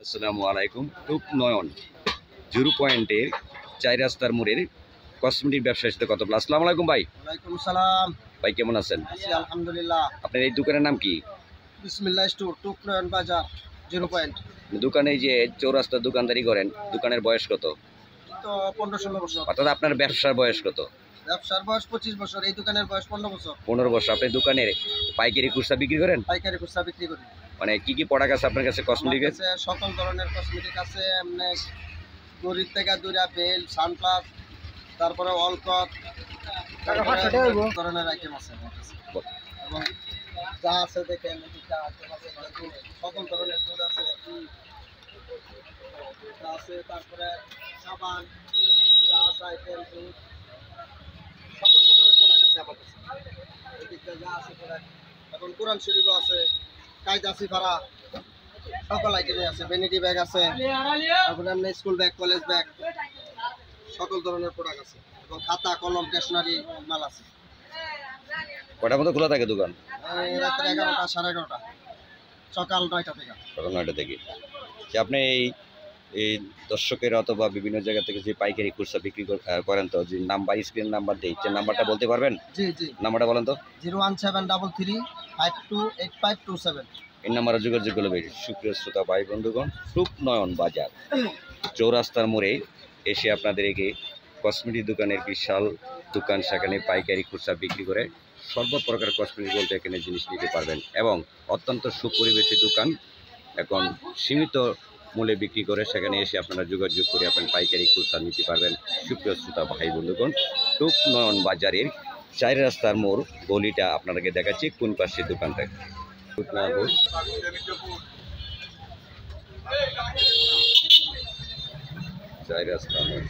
আসসালামু আলাইকুম। টুক নয়ন জিরো পয়েন্টের 4 রাস্তার মোড়ের কসমেটিক ব্যবসায়ীর সাথে কথা বলা। আসসালামু আলাইকুম ভাই। ওয়ালাইকুম সালাম। ভাই কেমন আছেন? আছি আলহামদুলিল্লাহ। আপনার এই দোকানের নাম কি? বিসমিল্লাহ স্টোর, টুক নয়ন বাজার, 0 পয়েন্ট। দোকানে যে চৌরাস্তার দোকানদারি করেন, দোকানের বয়স কত? তো 15-16 বছর। অর্থাৎ আপনার ব্যবসার বয়স কত? ব্যবসার বয়স 25 বছর, এই দোকানের বয়স 15 বছর। 15 বছর। আপনি দোকানের পাইকারি খুচরা বিক্রি করেন? পাইকারি খুচরা বিক্রি করি। মানে কি কি প্রোডাক্ট আছে আপনার কাছে কসমেটিকের? আছে সকল ধরনের কসমেটিক আছে, এমনি গরিব থেকে দুইটা বেল, সানপ্লাস, তারপরে অলকট, ধরনের আইটেম আছে আমার কাছে। এবং যা আছে দেখেন, সকল ধরনের দুধ আছে, আছে তারপরে সাবান, ব্রাশ আইটেম, দুধ, সকল প্রকারের প্রোডাক্ট আছে আমার কাছে। এদিকটা যা আছে প্রোডাক্ট, এখন কোরআন শরীফও আছে, কায়দা সিফারা, সকল আইটেমই আছে। ভ্যানিটি ব্যাগ আছে, তারপরে এমনি স্কুল ব্যাগ, কলেজ ব্যাগ, সকল ধরনের প্রোডাক্ট আছে। এবং খাতা, কলম, স্টেশনারি মাল আছে। কটার মতো খোলা থাকে দোকান? রাত্রে 11টা, 11:30, সকাল 9টা থেকে। সকাল 9টা থেকে। আপনি এই দর্শকের অথবা বিভিন্ন জায়গা থেকে যে পাইকারি খুচরা বিক্রি করেন, তো যে নাম্বার, স্ক্রিন নাম্বার দেই, যে নাম্বারটা বলতে পারবেন? জি জি, নাম্বারটা বলেন তো। 01733528527। এই নাম্বারে যোগাযোগ করবে। সুপ্রিয় শ্রোতা ভাই বন্ধুগণ, টুক নয়ন বাজার চৌরাস্তার মোড়ে এসে আপনাদেরকে কসমেটিক দোকানের বিশাল দোকান, সেখানে পাইকারি খুচরা বিক্রি করে সর্বপ্রকার কসমেটিক বলতে এখানে জিনিস নিতে পারবেন এবং অত্যন্ত সুপরিবেশী দোকান, এখন সীমিত মূল্যে বিক্রি করে সেখানে এসে আপনারা যোগাযোগ করে আপনার পাইকারি খুচরা নিতে পারবেন। সুপ্রিয় শ্রোতা ভাই বন্ধুগণ, টুক নয়ন বাজারের 4 রাস্তার মোড় গলিটা আপনাদেরকে দেখাচ্ছি কোন পাশে দোকানটা। চার রাস্তা মোড়।